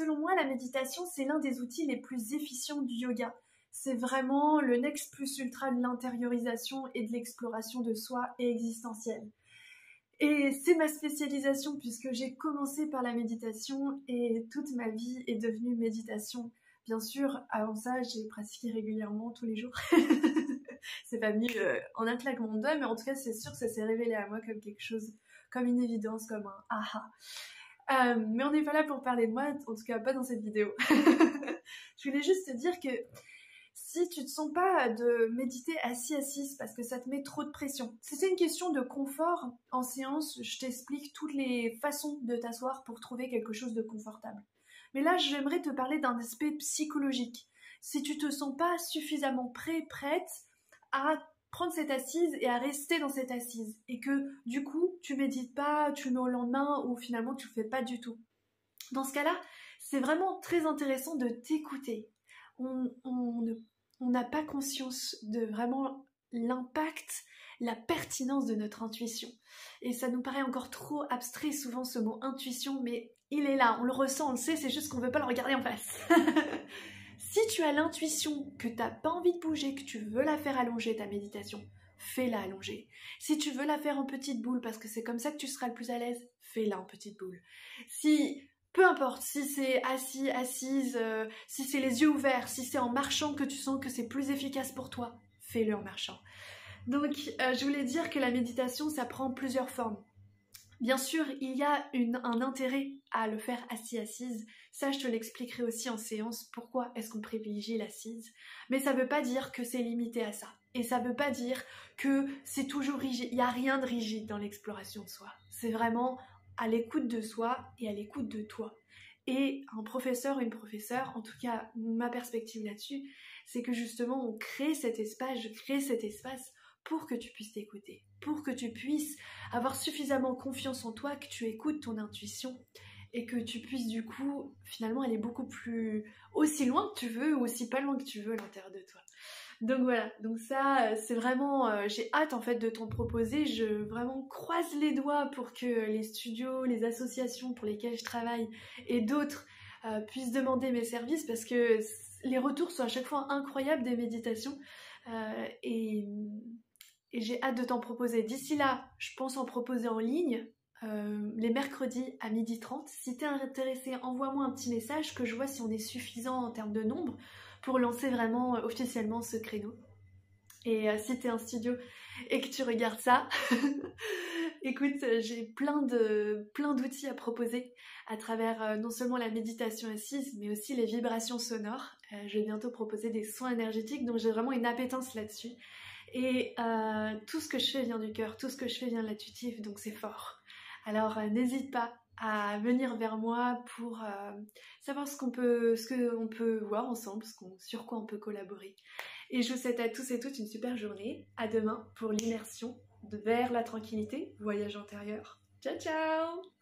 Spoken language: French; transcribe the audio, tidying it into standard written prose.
selon moi, la méditation, c'est l'un des outils les plus efficients du yoga. C'est vraiment le next plus ultra de l'intériorisation et de l'exploration de soi et existentielle. Et c'est ma spécialisation puisque j'ai commencé par la méditation et toute ma vie est devenue méditation. Bien sûr, avant ça, j'ai pratiqué régulièrement tous les jours. C'est pas venu en un claquement de doigts, mais en tout cas, c'est sûr que ça s'est révélé à moi comme quelque chose, comme une évidence, comme un aha. Mais on n'est pas là pour parler de moi, en tout cas pas dans cette vidéo. Je voulais juste te dire que si tu te sens pas de méditer assise parce que ça te met trop de pression, si c'est une question de confort, en séance, je t'explique toutes les façons de t'asseoir pour trouver quelque chose de confortable. Mais là, j'aimerais te parler d'un aspect psychologique. Si tu te sens pas suffisamment prête à prendre cette assise et à rester dans cette assise, et que du coup, tu médites pas, tu le mets au lendemain, ou finalement tu le fais pas du tout. Dans ce cas-là, c'est vraiment très intéressant de t'écouter. On n'a pas conscience de vraiment l'impact, la pertinence de notre intuition. Et ça nous paraît encore trop abstrait souvent ce mot intuition, mais il est là, on le ressent, on le sait, c'est juste qu'on ne veut pas le regarder en face. Si tu as l'intuition que tu n'as pas envie de bouger, que tu veux la faire allonger ta méditation, fais-la allonger. Si tu veux la faire en petite boule parce que c'est comme ça que tu seras le plus à l'aise, fais-la en petite boule. Peu importe, si c'est assis, assise, si c'est les yeux ouverts, si c'est en marchant que tu sens que c'est plus efficace pour toi, fais-le en marchant. Donc, je voulais dire que la méditation, ça prend plusieurs formes. Bien sûr, il y a un intérêt à le faire assis-assise. Ça, je te l'expliquerai aussi en séance, pourquoi est-ce qu'on privilégie l'assise. Mais ça ne veut pas dire que c'est limité à ça. Et ça ne veut pas dire que c'est toujours rigide. Il n'y a rien de rigide dans l'exploration de soi. C'est vraiment à l'écoute de soi et à l'écoute de toi. Et un professeur ou une professeure, en tout cas ma perspective là-dessus, c'est que justement on crée cet espace, je crée cet espace pour que tu puisses t'écouter, pour que tu puisses avoir suffisamment confiance en toi, que tu écoutes ton intuition et que tu puisses du coup finalement aller beaucoup plus aussi loin que tu veux ou aussi pas loin que tu veux à l'intérieur de toi. Donc voilà, donc ça c'est vraiment, j'ai hâte en fait de t'en proposer, je vraiment croise les doigts pour que les studios, les associations pour lesquelles je travaille et d'autres puissent demander mes services parce que les retours sont à chaque fois incroyables des méditations et j'ai hâte de t'en proposer. D'ici là, je pense en proposer en ligne les mercredis à 12h30. Si t'es intéressé, envoie-moi un petit message que je vois si on est suffisant en termes de nombre pour lancer vraiment officiellement ce créneau. Et si t'es un studio et que tu regardes ça, écoute, j'ai plein d'outils à proposer à travers non seulement la méditation assise, mais aussi les vibrations sonores. Je vais bientôt proposer des soins énergétiques, donc j'ai vraiment une appétence là-dessus. Et tout ce que je fais vient du cœur, tout ce que je fais vient de l'intuitif, donc c'est fort. Alors n'hésite pas à venir vers moi pour savoir ce qu'on peut voir ensemble, sur quoi on peut collaborer. Et je vous souhaite à tous et toutes une super journée. À demain pour l'immersion vers la tranquillité, voyage intérieur. Ciao ciao!